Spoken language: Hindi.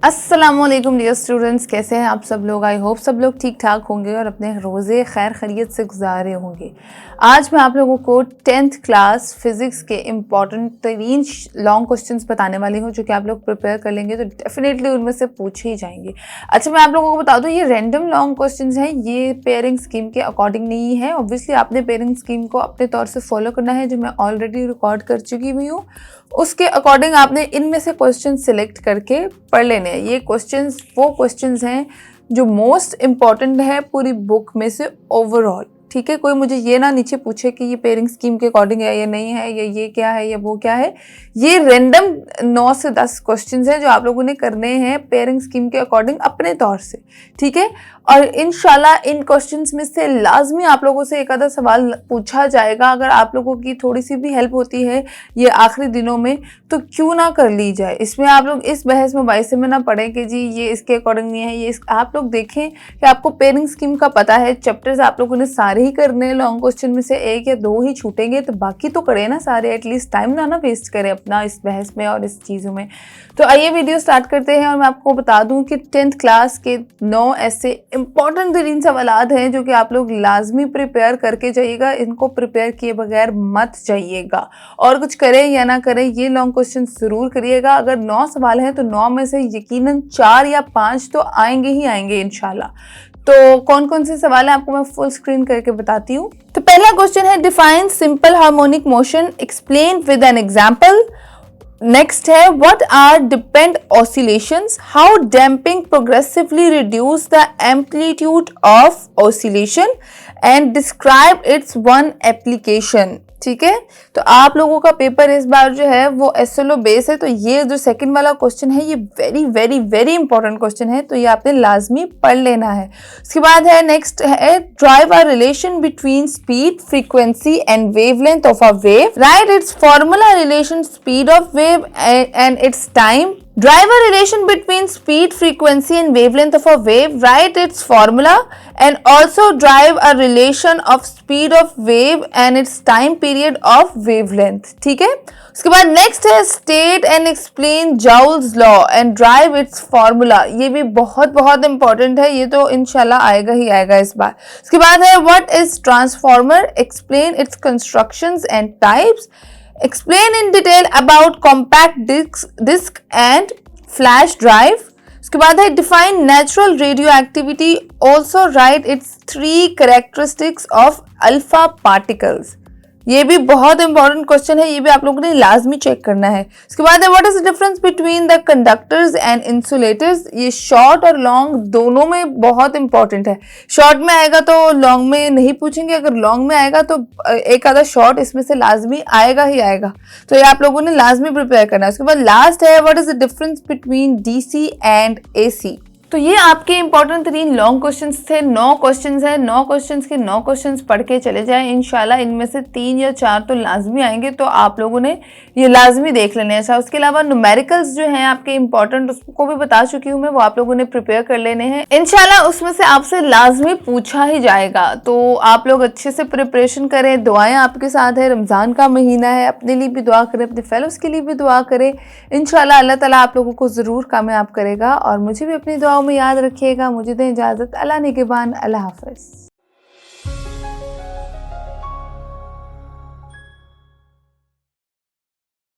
अस्सलामुअलैकुम डियर स्टूडेंट्स, कैसे हैं आप सब लोग। आई होप सब लोग ठीक ठाक होंगे और अपने रोज़े खैर खैरियत से गुजार रहे होंगे। आज मैं आप लोगों को 10th क्लास फिज़िक्स के इम्पॉर्टेंट तरीन लॉन्ग क्वेश्चंस बताने वाली हूँ, जो कि आप लोग प्रिपेयर कर लेंगे तो डेफिनेटली उनमें से पूछे ही जाएंगे। अच्छा, मैं आप लोगों को बता दूँ, ये रैंडम लॉन्ग क्वेश्चंस हैं, ये पेयरिंग स्कीम के अकॉर्डिंग नहीं है। ऑब्वियसली आपने पेयरिंग स्कीम को अपने तौर से फॉलो करना है, जो मैं ऑलरेडी रिकॉर्ड कर चुकी हुई हूँ। उसके अकॉर्डिंग आपने इनमें से क्वेश्चन सिलेक्ट करके पढ़ लेने हैं। ये क्वेश्चंस वो क्वेश्चंस हैं जो मोस्ट इम्पॉर्टेंट है पूरी बुक में से ओवरऑल। ठीक है, कोई मुझे ये ना नीचे पूछे कि ये पेयरिंग स्कीम के अकॉर्डिंग है या नहीं है, या ये क्या है या वो क्या है। ये रैंडम 9 से 10 क्वेश्चंस हैं जो आप लोगों ने करने हैं पेयरिंग स्कीम के अकॉर्डिंग अपने तौर से। ठीक है, और इंशाल्लाह इन क्वेश्चंस में से लाजमी आप लोगों से एक आधा सवाल पूछा जाएगा। अगर आप लोगों की थोड़ी सी भी हेल्प होती है ये आखिरी दिनों में तो क्यों ना कर ली जाए। इसमें आप लोग इस बहस में बाइसे में ना पढ़ें कि जी ये इसके अकॉर्डिंग नहीं है, ये आप लोग देखें कि आपको पेयरिंग स्कीम का पता है। चैप्टर्स आप लोगों ने सारे ही करने हैं, लॉन्ग क्वेश्चन में से 1 या 2 ही छूटेंगे तो बाकी तो करें ना सारे। एटलीस्ट टाइम ना वेस्ट करें अपना इस बहस में और इस चीज़ों में। तो आइए वीडियो स्टार्ट करते हैं। और मैं आपको बता दूं कि 10th क्लास के 9 ऐसे इंपॉर्टेंट 3 सवालात हैं जो कि आप लोग लाजमी प्रिपेयर करके जाइएगा। इनको प्रिपेयर किए बगैर मत जाइएगा, और कुछ करें या ना करें ये लॉन्ग क्वेश्चन जरूर करिएगा। अगर 9 सवाल हैं तो 9 में से यकीनन 4 या 5 तो आएंगे ही आएंगे इंशाल्लाह। तो कौन कौन से सवाल हैं आपको मैं फुल स्क्रीन करके बताती हूँ। तो पहला क्वेश्चन है, define simple harmonic motion, explain with an example. Next है, what are depend oscillations, how damping progressively reduce the amplitude of oscillation and describe its one application. ठीक है, तो आप लोगों का पेपर इस बार जो है वो एसएलओ बेस है। तो ये जो सेकंड वाला क्वेश्चन है ये very very very important question है, तो ये आपने लाजमी पढ़ लेना है। उसके बाद है, नेक्स्ट है, drive a relation between speed, frequency and wavelength of a wave, right it's formula relation speed of wave and it's time. Drive a relation between speed, frequency and wavelength of a wave. Write its formula and also drive a relation of speed of wave and its time period of wavelength. ठीक है, उसके बाद next है, state and explain Joule's law and drive its formula. ये भी बहुत बहुत important है, ये तो इंशाल्लाह आएगा ही आएगा इस बार। उसके बाद है, what is transformer? Explain its constructions and types. Explain in detail about compact disc and flash drive. उसके बाद है, define natural radioactivity. Also write its 3 characteristics of alpha particles. ये भी बहुत इंपॉर्टेंट क्वेश्चन है, ये भी आप लोगों ने लाजमी चेक करना है। उसके बाद है, what is the difference between the conductors and insulators. ये शॉर्ट और लॉन्ग दोनों में बहुत इंपॉर्टेंट है। शॉर्ट में आएगा तो लॉन्ग में नहीं पूछेंगे, अगर लॉन्ग में आएगा तो एक आधा शॉर्ट इसमें से लाजमी आएगा ही आएगा, तो ये आप लोगों ने लाजमी प्रिपेयर करना है। उसके बाद लास्ट है, what is the difference between DC and AC. तो ये आपके इंपॉर्टेंट 3 लॉन्ग क्वेश्चंस थे। 9 क्वेश्चंस हैं, 9 क्वेश्चंस के 9 क्वेश्चंस पढ़ के चले जाएं। इंशाल्लाह इनमें से 3 या 4 तो लाजमी आएंगे, तो आप लोगों ने ये लाजमी देख लेने हैं। अच्छा, उसके अलावा न्यूमेरिकल्स जो हैं आपके इंपॉर्टेंट, उसको भी बता चुकी हूँ मैं, वो आप लोगों ने प्रिपेयर कर लेने हैं। इंशाल्लाह उसमें से आपसे लाजमी पूछा ही जाएगा, तो आप लोग अच्छे से प्रिपरेशन करें। दुआएं आपके साथ है, रमज़ान का महीना है, अपने लिए भी दुआ करें, अपने फेलोज के लिए भी दुआ करें। इंशाल्लाह अल्लाह ताला आप लोगों को ज़रूर कामयाब करेगा, और मुझे भी अपनी दुआओं में याद रखिएगा। मुझे दें इजाज़त, अल्लाह निगहबान, अल्लाह हाफ़िज़।